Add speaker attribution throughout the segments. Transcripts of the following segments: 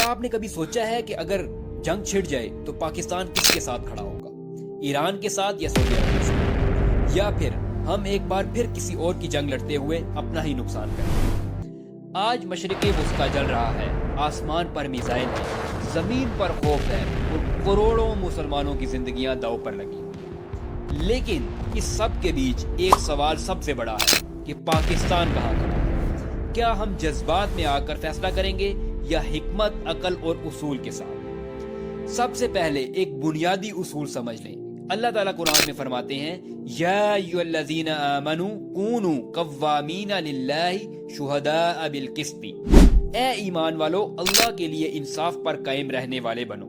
Speaker 1: کیا آپ نے کبھی سوچا ہے کہ اگر جنگ چھڑ جائے تو پاکستان کس کے ساتھ کھڑا ہوگا؟ ایران کے ساتھ یا سعودی عرب کے ساتھ؟ یا پھر ہم ایک بار پھر کسی اور کی جنگ لڑتے ہوئے اپنا ہی نقصان کریں؟ آج مشرق وسطی جل رہا ہے، آسمان پر میزائل ہے، زمین پر خوف ہے اور کروڑوں مسلمانوں کی زندگیاں داؤ پر لگی۔ لیکن اس سب کے بیچ ایک سوال سب سے بڑا ہے کہ پاکستان کہاں کھڑا ہے؟ کیا ہم جذبات میں آ کر فیصلہ کریں گے یا حکمت، عقل اور اصول کے ساتھ؟ سب سے پہلے ایک بنیادی اصول سمجھ لیں۔ اللہ تعالیٰ قرآن میں فرماتے ہیں یا ایھا الذین آمنوا کونوا قوامین للہ شہداء بالقسط، اے ایمان والو اللہ کے لیے انصاف پر قائم رہنے والے بنو۔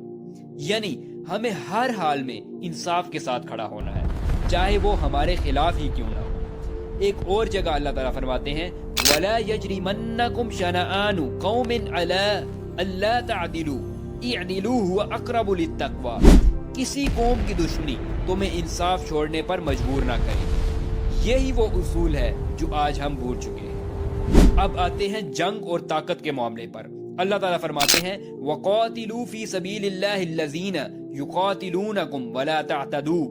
Speaker 1: یعنی ہمیں ہر حال میں انصاف کے ساتھ کھڑا ہونا ہے، چاہے وہ ہمارے خلاف ہی کیوں نہ ہو۔ ایک اور جگہ اللہ تعالیٰ فرماتے ہیں وَلَا يَجْرِمَنَّكُمْ شَنَآنُ قَوْمٍ عَلَىٰ أَلَّا تَعْدِلُوا اعْدِلُوا هُوَ أَقْرَبُ لِلتَّقْوَىٰ، کسی قوم کی دشمنی تمہیں انصاف چھوڑنے پر مجبور نہ کرے۔ یہی وہ اصول ہے جو آج ہم بھول چکے ہیں۔ اب آتے ہیں جنگ اور طاقت کے معاملے پر۔ اللہ تعالیٰ فرماتے ہیں وَقَاتِلُوا فِي سَبِيلِ اللَّهِ الَّذِينَ يُقَاتِلُونَكُمْ وَلَا تَعْتَدُوا،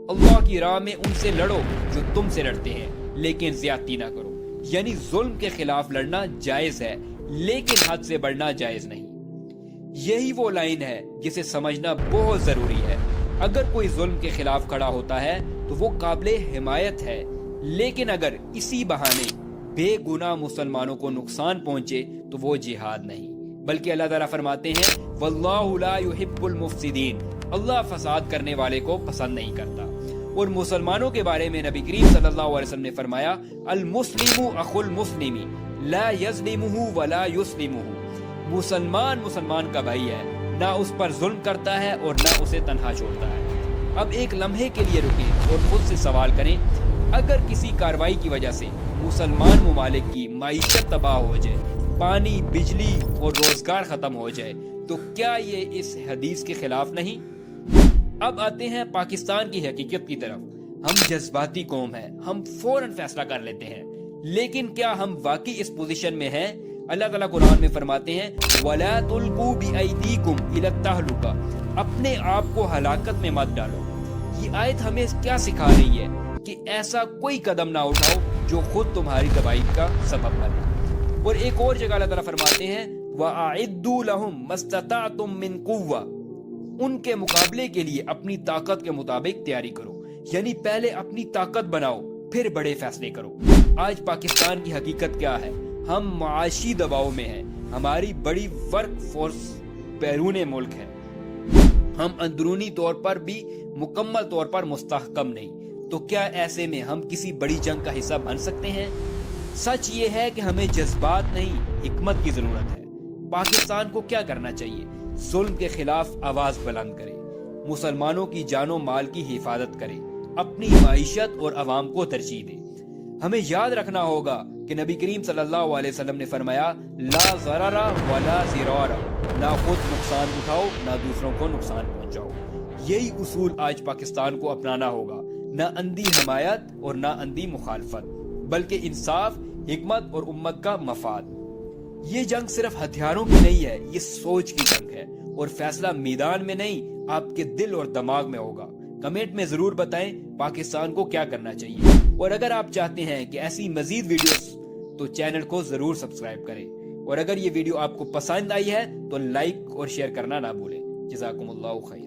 Speaker 1: اللہ کی راہ میں ان سے لڑو جو تم سے لڑتے ہیں، لیکن زیادتی نہ کرو۔ یعنی ظلم کے خلاف لڑنا جائز ہے، لیکن حد سے بڑھنا جائز نہیں۔ یہی وہ لائن ہے جسے سمجھنا بہت ضروری ہے۔ اگر کوئی ظلم کے خلاف کھڑا ہوتا ہے تو وہ قابل حمایت ہے، لیکن اگر اسی بہانے بے گناہ مسلمانوں کو نقصان پہنچے تو وہ جہاد نہیں، بلکہ اللہ تعالیٰ فرماتے ہیں واللہ لا يحب المفسدین، اللہ فساد کرنے والے کو پسند نہیں کرتا۔ اور مسلمانوں کے بارے میں نبی کریم صلی اللہ علیہ وسلم نے فرمایا المسلم اخو المسلم لا یظلمہ ولا یسلمہ، مسلمان کا بھائی ہے، نہ اس پر ظلم کرتا ہے اور نہ اسے تنہا چھوڑتا ہے۔ اب ایک لمحے کے لیے رکیں اور خود سے سوال کریں، اگر کسی کارروائی کی وجہ سے مسلمان ممالک کی معیشت تباہ ہو جائے، پانی، بجلی اور روزگار ختم ہو جائے، تو کیا یہ اس حدیث کے خلاف نہیں؟ اب آتے ہیں پاکستان کی حقیقت کی طرف۔ ہم جذباتی قوم ہیں، ہم فوراً فیصلہ کر لیتے ہیں، لیکن کیا ہم واقعی اس پوزیشن میں ہیں؟ اللہ تعالیٰ قرآن میں فرماتے ہیں وَلَا تُلْقُوا بِأَيْدِيكُمْ إِلَى التَّهْلُكَةِ، اپنے آپ کو ہلاکت میں مت ڈالو۔ یہ آیت ہمیں کیا سکھا رہی ہے؟ کہ ایسا کوئی قدم نہ اٹھاؤ جو خود تمہاری تباہی کا سبب بنے۔ اور ایک اور جگہ اللہ تعالیٰ فرماتے ہیں وَأَعِدُّوا لَهُم مَّا اسْتَطَعْتُم مِّن قُوَّةٍ، ان کے مقابلے کے لیے اپنی طاقت کے مطابق تیاری کرو۔ یعنی پہلے اپنی طاقت بناؤ، پھر بڑے فیصلے کرو۔ آج پاکستان کی حقیقت کیا ہے؟ ہم معاشی دباؤ میں ہیں، ہماری بڑی ورک فورس بیرون ملک ہے، ہم اندرونی طور پر بھی مکمل طور پر مستحکم نہیں۔ تو کیا ایسے میں ہم کسی بڑی جنگ کا حصہ بن سکتے ہیں؟ سچ یہ ہے کہ ہمیں جذبات نہیں، حکمت کی ضرورت ہے۔ پاکستان کو کیا کرنا چاہیے؟ ظلم کے خلاف آواز بلند کرے، مسلمانوں کی جان و مال کی حفاظت کرے، اپنی معیشت اور عوام کو ترجیح دے۔ ہمیں یاد رکھنا ہوگا کہ نبی کریم صلی اللہ علیہ وسلم نے فرمایا لا ضرر ولا ضرار، نہ خود نقصان اٹھاؤ نہ دوسروں کو نقصان پہنچاؤ۔ یہی اصول آج پاکستان کو اپنانا ہوگا، نہ اندھی حمایت اور نہ اندھی مخالفت، بلکہ انصاف، حکمت اور امت کا مفاد۔ یہ جنگ صرف ہتھیاروں کی نہیں ہے، یہ سوچ کی جنگ ہے، اور فیصلہ میدان میں نہیں، آپ کے دل اور دماغ میں ہوگا۔ کمنٹ میں ضرور بتائیں پاکستان کو کیا کرنا چاہیے، اور اگر آپ چاہتے ہیں کہ ایسی مزید ویڈیوز تو چینل کو ضرور سبسکرائب کریں، اور اگر یہ ویڈیو آپ کو پسند آئی ہے تو لائک اور شیئر کرنا نہ بھولیں۔ جزاکم اللہ خیر۔